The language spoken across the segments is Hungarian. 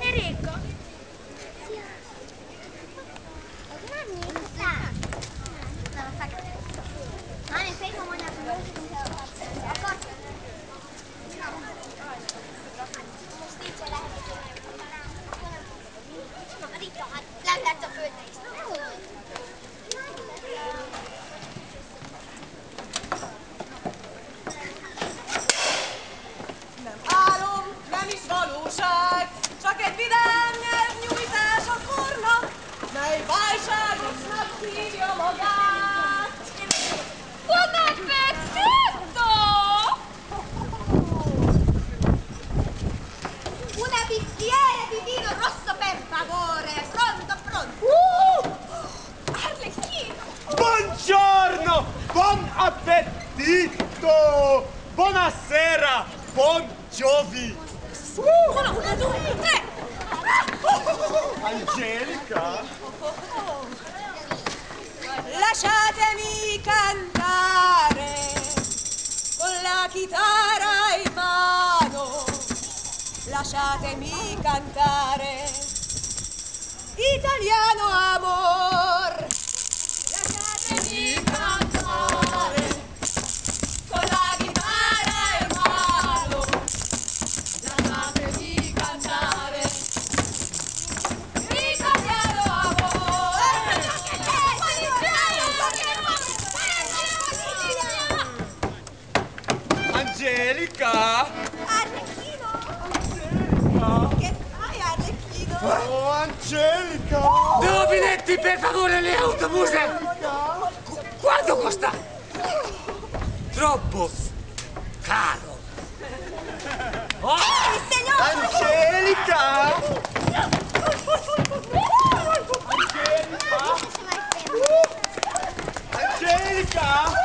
Enrico. Anne, sei come una Nem álom, nem is valóság, csak egy vidám nyelvnyújtás a kornak, mely válságosnak hívja magát. Buon appetito! Una bicchiere di vino rosso per favore, pronto, pronto. Arlecchino! Buongiorno! Buon appetito! Buonasera! Buon Giovi! Una, due, tre! Angelica! Lasciatemi cantare con la chitarra in mano, lasciatemi cantare italiano amor, lasciatemi cantare con la chitarra in mano, lasciatemi cantare italiano amor. Angelica! Arlecchino! Angelica! Che fai, Arlecchino? Oh, Angelica! Rubinetti, per favore, le autobus! Quanto costa? Troppo caro. Oh! Angelica! Angelica!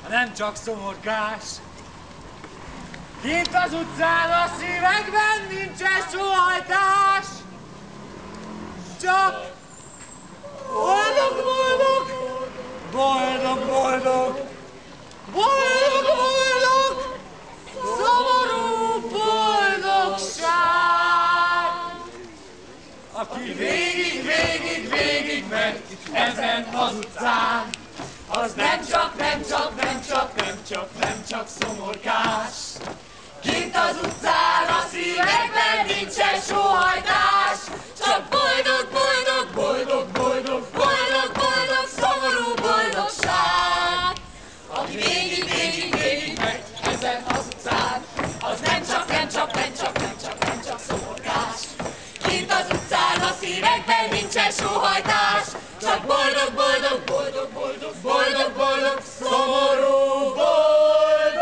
Nem csak szomorkás. Kint az utcán a szívekben nincsen sóhajtás. Csak boldog, boldog, boldog, boldog, boldog, boldog, szomorú boldogság. Aki végig, végig, végig megy ezen az utcán, az nem csak szomorkás. Kint az utcán a szívekben nincsen sóhajtás, csak boldog, boldog, boldog, boldog, boldog, boldog, szomorú boldogság. Aki végig, végig, végig megy ezen az utcán, az nem csak szomorkás. Kint az utcán a szívekben nincsen sóhajtás, csak boldog, boldog, boldog, boldog, boldog, boldog, szomorú boldogság!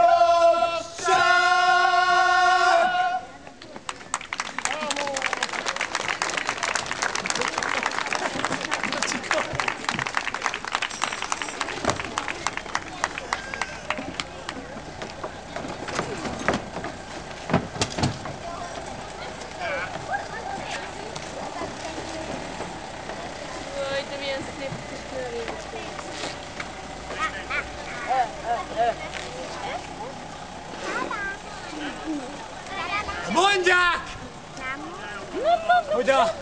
hogy a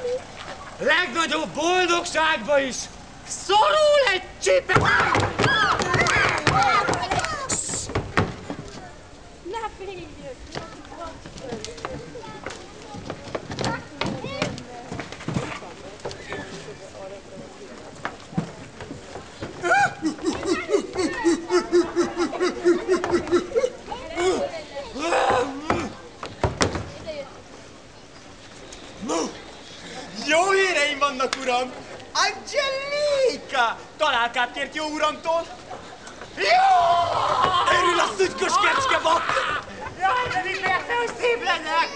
legnagyobb boldogságba is szorul egy csipet! Ne félj! Jó híreim vannak, uram! Angelika! Találkát kért jó uramtól? Jó! Örül a szutykos kecskebak! Jaj, de mit érte, hogy szép lennek!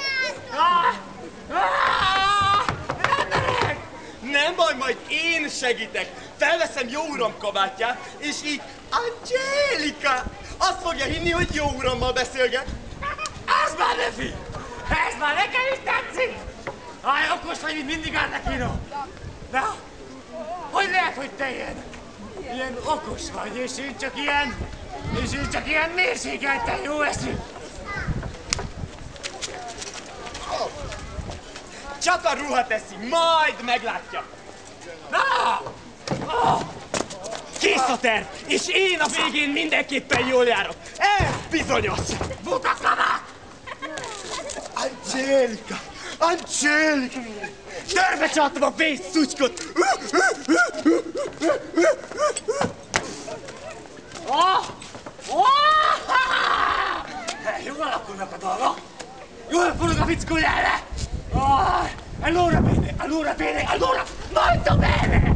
Nem baj, majd én segítek. Felveszem jó uram kabátját, és így Angelika azt fogja hinni, hogy jó urammal beszélget. Ez már ne fi! Ez már nekem is tetszik! Aj, okos vagy, mint mindig Arlecchino! Na, hogy lehet, hogy te ilyen okos vagy, és én csak ilyen mérsékelten jó eszű? Csak a ruha teszi, majd meglátja. Na! Kész a terv, és én a végén mindenképpen jól járok. Ez bizonyos! Mutatlanak! Angelika! Angelika! Törbe csaptam a pénzszutykot! Jól alakulnak a dolgok! Jól forog a fickó járre! Allora bene, allora bene, allora molto bene!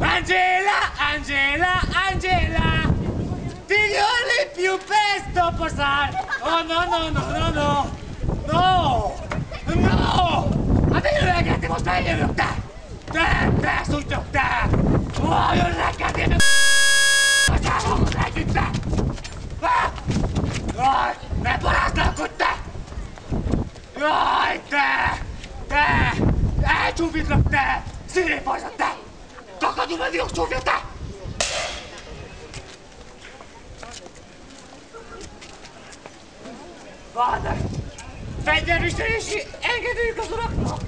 Angela, Angela, Angela! Ti voglio più presto posare! Oh no, no, no, no, no! No! No! Hát én öregetni most eljövök, te! Te, szuttyok, te! Oh, öregetni, te! Atyámhoz együtt, te! Jaj, ne paráználkodj, te! Jaj, te! Te! Elcsúfítlak, te! Színrépajzat, te! Takadj meg, diós csúfja, te! Vannak! Fegyverviselési engedélyük az uraknak!